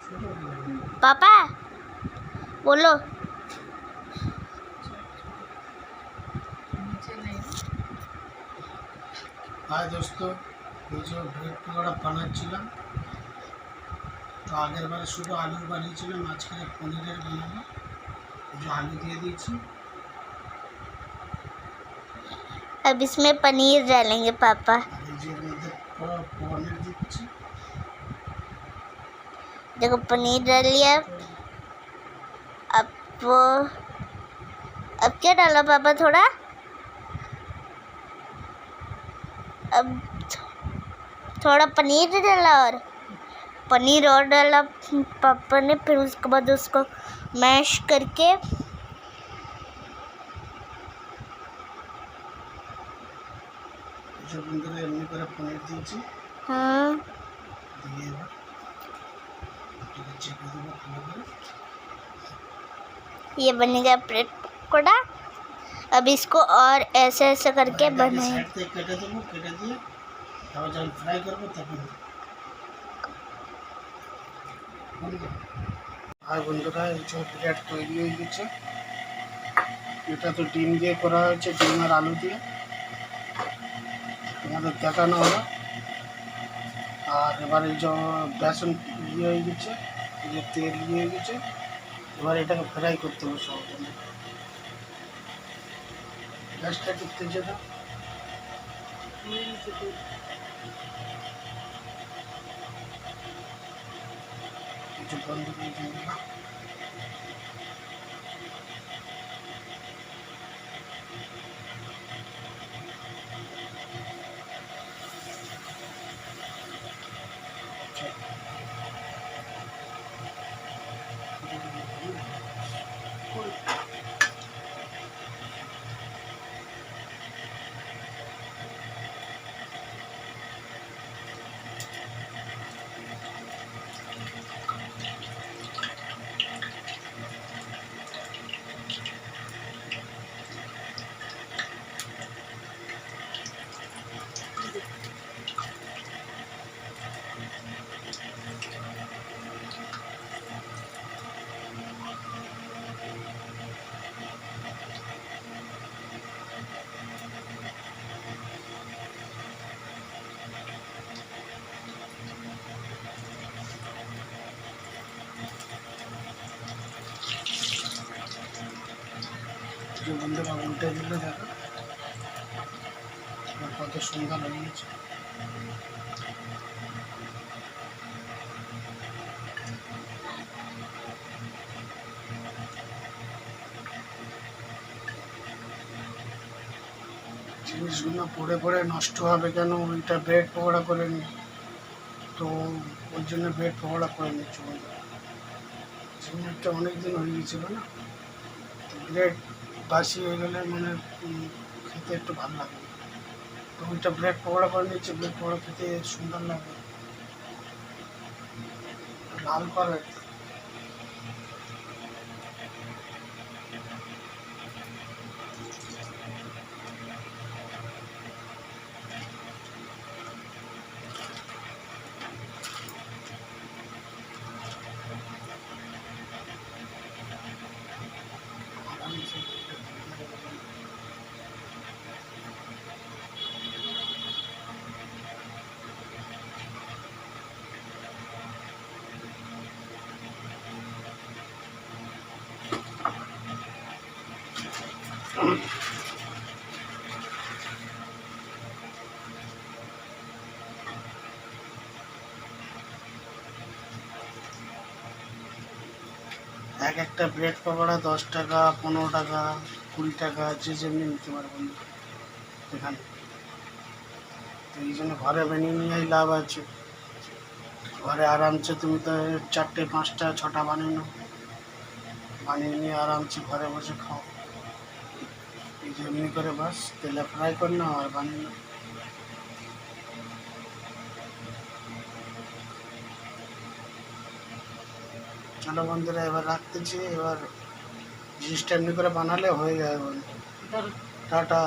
पापा बोलो। हाय दोस्तों, ये जो ब्रेड पकौड़ा বানাচ্ছিলাম, তো আগের বারে শুধু আলু বানিয়েছিলাম, আজকে পনিরের বানাবো। जो आलू দিয়ে দিয়েছি, अब इसमें पनीर डालेंगे पापा। আর এই যে এর মধ্যে পনির দিচ্ছি। देखो पनीर डाल लिया। अब वो अब क्या डाला पापा? थोड़ा अब थोड़ा पनीर डाला और पनीर और डाला पापा ने। फिर उसके बाद उसको मैश करके जो বন্ধুরা এমনি করে পনির দিয়েছি, हाँ দিয়ে এবার এটাকে চেপে দেবো ভালো করে। ये बनेगा ब्रेड पकौड़ा। अब इसको और ऐसे ऐसे करके बनाए। সাইড থেকে কেটে দেবো, কেটে দিয়ে তারপর যখন ফ্রাই করবো তখন। আর বন্ধুরা এই যে ব্রেড তৈরি হয়ে গেছে। এটা তো ডিম দিয়ে করা হয়েছে, ডিম আর আলু দিয়ে তোমাদের দেখানো হলো। আর এবার এই যে বেসন ইয়ে হয়ে গেছে, এই যে তেল ইয়ে হয়ে গেছে, এবার এটাকে ফ্রাই করতে হবে সব। গ্যাসটা একটু তেজে দাও। একটু বন্ধ করে দিয়ে দিলাম। যে বন্ধুরা উল্টে দিলে দেখো কত সুন্দর হয়ে গেছে। জিনিসগুলো পড়ে পড়ে নষ্ট হবে কেন, ওইটা ব্রেড পকোড়া করে নি, তো ওই জন্য ব্রেড পকোড়া করে নিচ্ছি বন্ধুরা। জিনিসটা অনেকদিন হয়ে গেছিলো না, তো ব্রেড বাসি হয়ে গেলে মানে খেতে একটু ভালো লাগে। তো ওইটা ব্রেড পকোড়া করে নিচ্ছি, ব্রেড পকোড়া খেতে সুন্দর লাগে, লাল কালার। এক একটা ব্রেড পকোড়া 10 টাকা, 15 টাকা, 20 টাকা, যে যেমনি নিতে পারবেন এখানে। তো এই জন্য ঘরে বানিয়ে নিয়েই লাভ আছে। ঘরে আরামসে তুমি তো 4টে 5টা 6টা বানিয়ে নাও, বানিয়ে নিয়ে আরামসে ঘরে বসে খাও। এই যে এমনি করে বাস তেলে ফ্রাই করে নাও আর বানিয়ে নাও। চলো বন্ধুরা এবার রাখতেছি। এবার জিনিসটা এমনি করে বানালে হয়ে যাবে বন্ধু। টাটা।